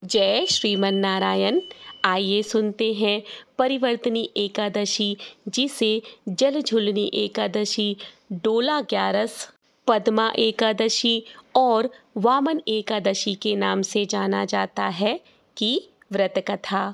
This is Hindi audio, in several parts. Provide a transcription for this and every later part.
जय श्रीमन नारायण। आइए सुनते हैं परिवर्तनी एकादशी, जिसे जल झुलनी एकादशी, डोला ग्यारस, पद्मा एकादशी और वामन एकादशी के नाम से जाना जाता है की व्रत कथा।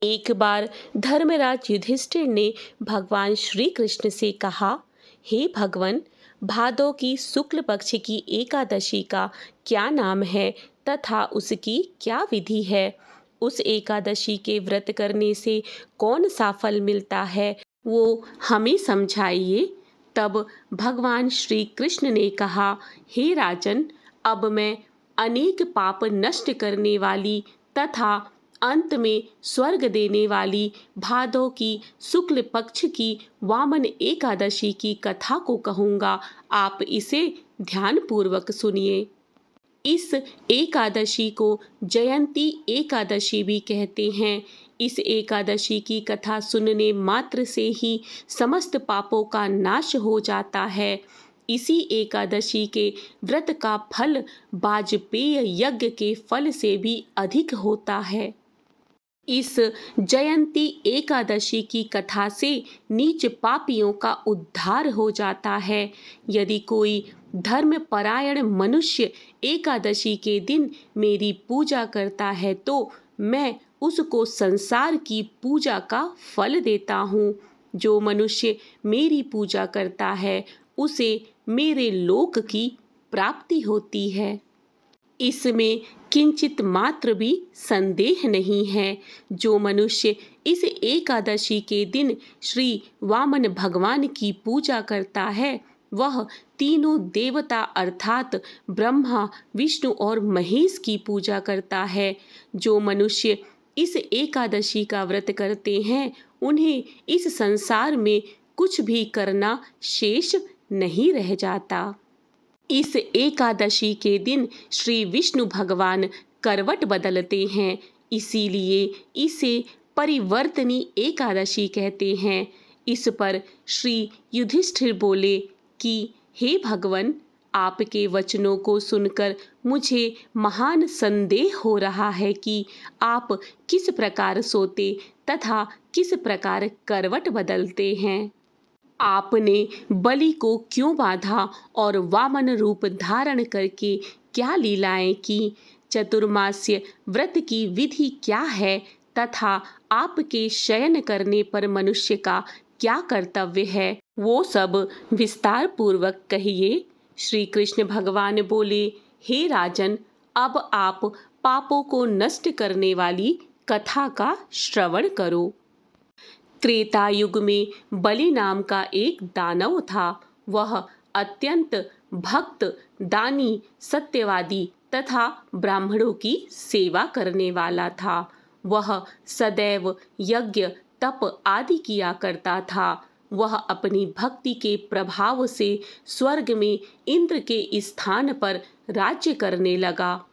एक बार धर्मराज युधिष्ठिर ने भगवान श्री कृष्ण से कहा, हे भगवान, भादों की शुक्ल पक्ष की एकादशी का क्या नाम है तथा उसकी क्या विधि है? उस एकादशी के व्रत करने से कौन सा फल मिलता है, वो हमें समझाइए। तब भगवान श्री कृष्ण ने कहा, हे राजन, अब मैं अनेक पाप नष्ट करने वाली तथा अंत में स्वर्ग देने वाली भादों की शुक्ल पक्ष की वामन एकादशी की कथा को कहूँगा। आप इसे ध्यानपूर्वक सुनिए। इस एकादशी को जयंती एकादशी भी कहते हैं। इस एकादशी की कथा सुनने मात्र से ही समस्त पापों का नाश हो जाता है। इसी एकादशी के व्रत का फल वाजपेय यज्ञ के फल से भी अधिक होता है। इस जयंती एकादशी की कथा से नीच पापियों का उद्धार हो जाता है। यदि कोई धर्मपरायण मनुष्य एकादशी के दिन मेरी पूजा करता है तो मैं उसको संसार की पूजा का फल देता हूँ। जो मनुष्य मेरी पूजा करता है उसे मेरे लोक की प्राप्ति होती है। इसमें किंचित मात्र भी संदेह नहीं है। जो मनुष्य इस एकादशी के दिन श्री वामन भगवान की पूजा करता है वह तीनों देवता अर्थात ब्रह्मा, विष्णु और महेश की पूजा करता है। जो मनुष्य इस एकादशी का व्रत करते हैं उन्हें इस संसार में कुछ भी करना शेष नहीं रह जाता। इस एकादशी के दिन श्री विष्णु भगवान करवट बदलते हैं, इसीलिए इसे परिवर्तनी एकादशी कहते हैं। इस पर श्री युधिष्ठिर बोले कि हे भगवान, आपके वचनों को सुनकर मुझे महान संदेह हो रहा है कि आप किस प्रकार सोते तथा किस प्रकार करवट बदलते हैं। आपने बलि को क्यों बांधा और वामन रूप धारण करके क्या लीलाएं की? चतुर्मास्य व्रत की विधि क्या है तथा आपके शयन करने पर मनुष्य का क्या कर्तव्य है, वो सब विस्तार पूर्वक कहिए। श्री कृष्ण भगवान बोले, हे राजन, अब आप पापों को नष्ट करने वाली कथा का श्रवण करो। त्रेता युग में बलि नाम का एक दानव था। वह अत्यंत भक्त, दानी, सत्यवादी तथा ब्राह्मणों की सेवा करने वाला था। वह सदैव यज्ञ, तप आदि किया करता था। वह अपनी भक्ति के प्रभाव से स्वर्ग में इंद्र के स्थान पर राज्य करने लगा।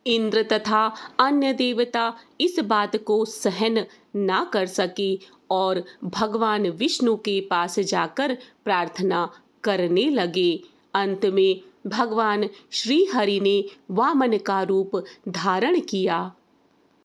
इंद्र तथा अन्य देवता इस बात को सहन ना कर सके और भगवान विष्णु के पास जाकर प्रार्थना करने लगे। अंत में भगवान श्री हरि ने वामन का रूप धारण किया।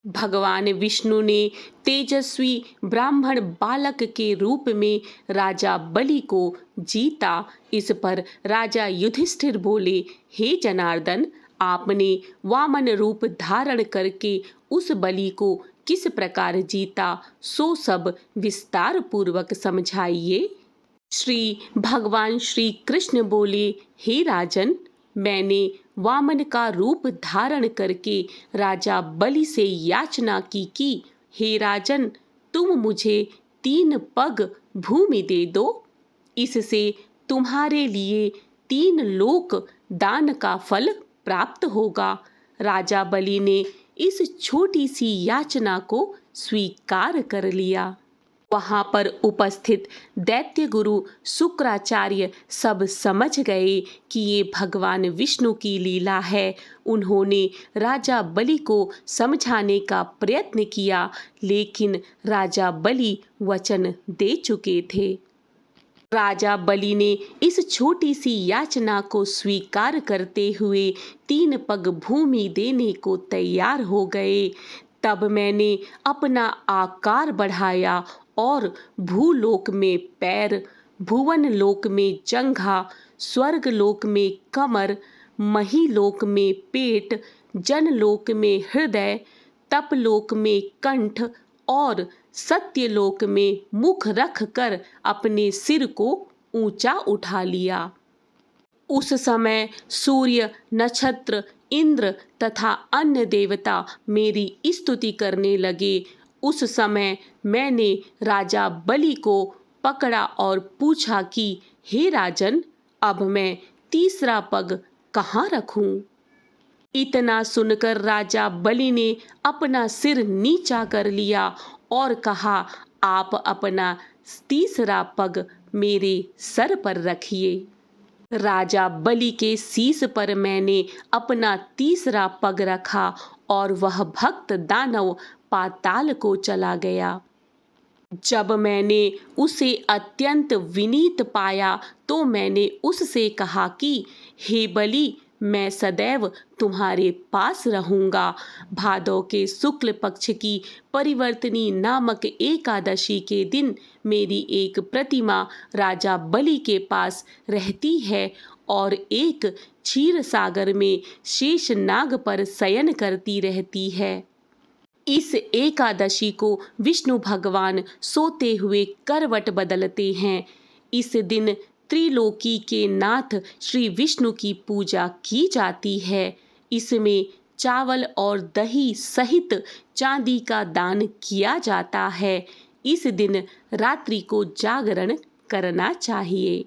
भगवान विष्णु ने तेजस्वी ब्राह्मण बालक के रूप में राजा बलि को जीता। इस पर राजा युधिष्ठिर बोले, हे जनार्दन, आपने वामन रूप धारण करके उस बलि को किस प्रकार जीता, सो सब विस्तार पूर्वक समझाइए। श्री भगवान श्री कृष्ण बोले, हे राजन, मैंने वामन का रूप धारण करके राजा बलि से याचना की कि हे राजन, तुम मुझे 3 पग भूमि दे दो, इससे तुम्हारे लिए 3 लोक दान का फल प्राप्त होगा। राजा बलि ने इस छोटी सी याचना को स्वीकार कर लिया। वहां पर उपस्थित दैत्य गुरु शुक्राचार्य सब समझ गए कि ये भगवान विष्णु की लीला है। उन्होंने राजा बलि को समझाने का प्रयत्न किया, लेकिन राजा बलि वचन दे चुके थे। राजा बलि ने इस छोटी सी याचना को स्वीकार करते हुए 3 पग भूमि देने को तैयार हो गए। तब मैंने अपना आकार बढ़ाया और भूलोक में पैर, भुवन लोक में जंघा, स्वर्ग लोक में कमर, महीलोक में पेट, जनलोक में हृदय, तपलोक में कंठ और सत्यलोक में मुख रख कर अपने सिर को ऊंचा उठा लिया। उस समय सूर्य, नक्षत्र, इंद्र तथा अन्य देवता मेरी स्तुति करने लगे। उस समय मैंने राजा बलि को पकड़ा और पूछा कि हे राजन, अब मैं तीसरा पग कहाँ रखूं? इतना सुनकर राजा बलि ने अपना सिर नीचा कर लिया और कहा, आप अपना तीसरा पग मेरे सर पर रखिए। राजा बलि के शीश पर मैंने अपना तीसरा पग रखा और वह भक्त दानव पाताल को चला गया। जब मैंने उसे अत्यंत विनीत पाया तो मैंने उससे कहा कि हे बलि, मैं सदैव तुम्हारे पास रहूंगा। भादौ के शुक्ल पक्ष की परिवर्तनी नामक एकादशी के दिन मेरी एक प्रतिमा राजा बलि के पास रहती है और एक क्षीर सागर में शेषनाग पर शयन करती रहती है। इस एकादशी को विष्णु भगवान सोते हुए करवट बदलते हैं। इस दिन त्रिलोकी के नाथ श्री विष्णु की पूजा की जाती है। इसमें चावल और दही सहित चांदी का दान किया जाता है। इस दिन रात्रि को जागरण करना चाहिए।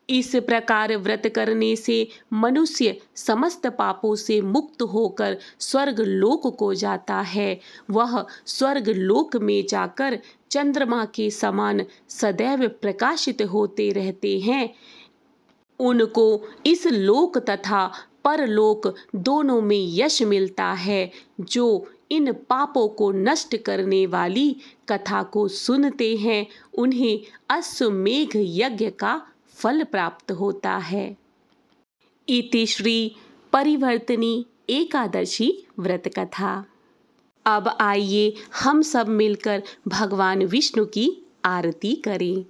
इस प्रकार व्रत करने से मनुष्य समस्त पापों से मुक्त होकर स्वर्ग लोक को जाता है। वह स्वर्ग लोक में जाकर चंद्रमा के समान सदैव प्रकाशित होते रहते हैं। उनको इस लोक तथा परलोक दोनों में यश मिलता है। जो इन पापों को नष्ट करने वाली कथा को सुनते हैं, उन्हें अश्वमेघ यज्ञ का फल प्राप्त होता है। इति श्री परिवर्तनी एकादशी व्रत कथा। अब आइए हम सब मिलकर भगवान विष्णु की आरती करें।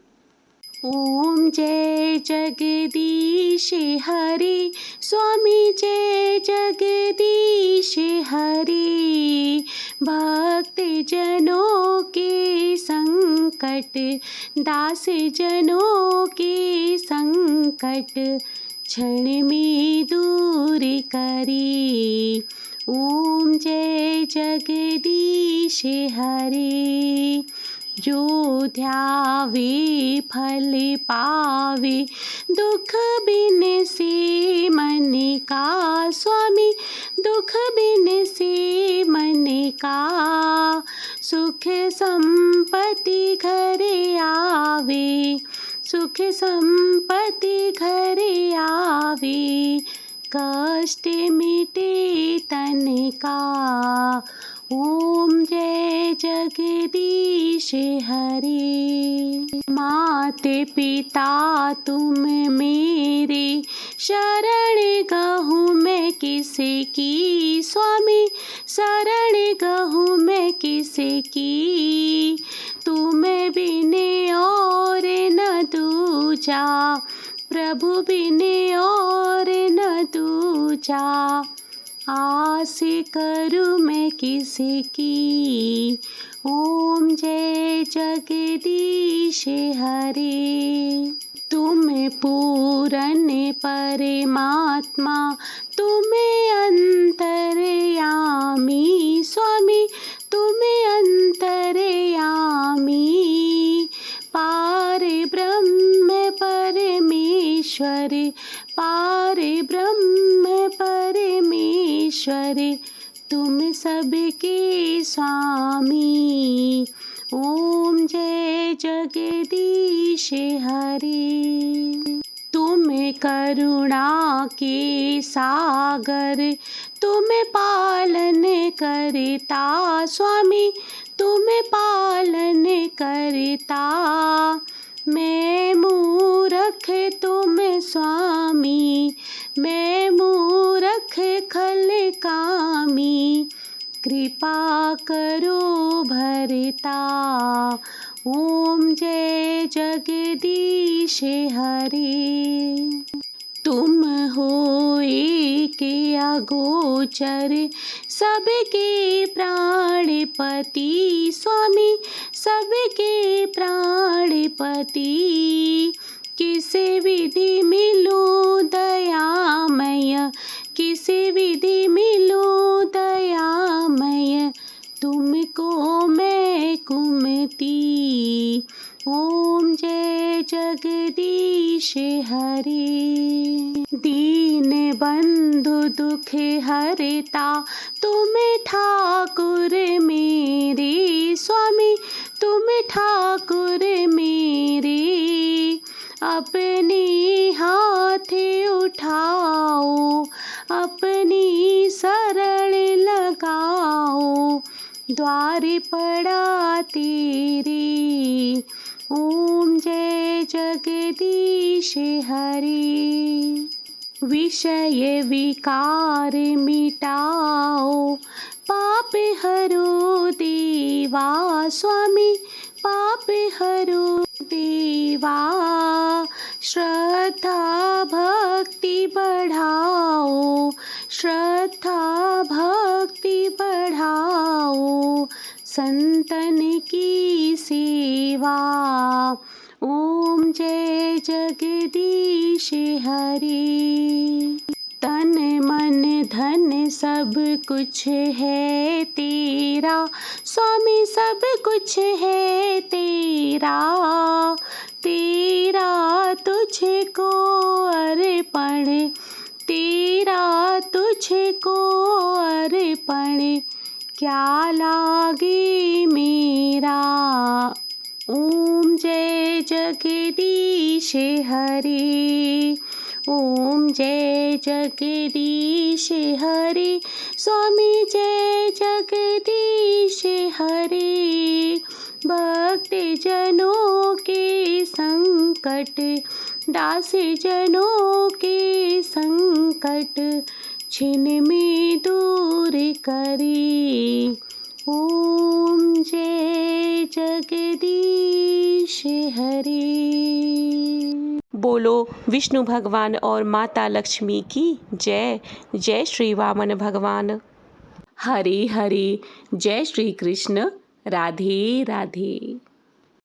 ओम जय जगदीश हरि, स्वामी जय जगदीश हरि। भक्त जनों के संकट, दास जनों के संकट क्षण में दूर करी। ओम जय जगदीश हरि। जो ध्यावे फल पावे, दुख बिन से मन का। स्वामी दुख बिन से मन का, सुख संपत्ति घर आवे। सुख संपत्ति घर आवे, कष्ट मिटे तन का। ओम जय जगदीश हरि। माते पिता तुम मेरे, शरण गहूँ मैं किसे की। स्वामी शरण गहूँ मैं किसे की। तुम बिन और न दूजा, प्रभु बिन और न दूजा। आस करूँ मैं किसी की। ओम जय जगदीश हरि। तुम पूरन परमात्मा, तुम अंतर्यामी। स्वामी तुम अंतर्यामी। पार ब्रह्म परमेश्वर, पार ब्रह्म परमेश्वर, तुम सबके स्वामी। ओम जय जगदीश हरि। तुम करुणा के सागर, तुम पालन करता। स्वामी तुम पालन करता। मैं मूरख तुम स्वामी, मैं मूरख खल कामी, कृपा करो भरता। ओम जय जगदीश हरि। तुम हो एक अगोचर सबके प्राणपति, स्वामी सबके प्राणपति। किस विधि मिलो दयामय, किस विधि मिलो दयामय, तुमको मैं कुमति। ओम जय जगदीश हरि। दीन बंधु दुख हरता, तुम ठाकुर मेरे, स्वामी तुम ठाकुर मेरे। अपने हाथ उठाओ, अपनी शरण लगाओ, द्वार पड़ा तेरे। ओम जय जगदीश हरि। विषय विकार मिटाओ, पाप हरो देवा, स्वामी पाप हरो देवा। श्रद्धा भक्ति बढ़ाओ, श्रद्धा भक्ति बढ़ाओ, संतन की सेवा। ओम जय जगदीश हरि। तन मन धन सब कुछ है तेरा, स्वामी सब कुछ है तेरा। तेरा तुझको अर्पण, तेरा तुझको अर्पण, क्या लागे मेरा। ओम जय जगदीश हरि। ओम जय जगदीश हरि, स्वामी जय जगदीश हरि। भक्त जनों के संकट, दास जनों के संकट, छिन में दूर करी। ओम जय जगदीश हरि। बोलो विष्णु भगवान और माता लक्ष्मी की जय। जय श्री वामन भगवान। हरे हरे। जय श्री कृष्ण। राधे राधे।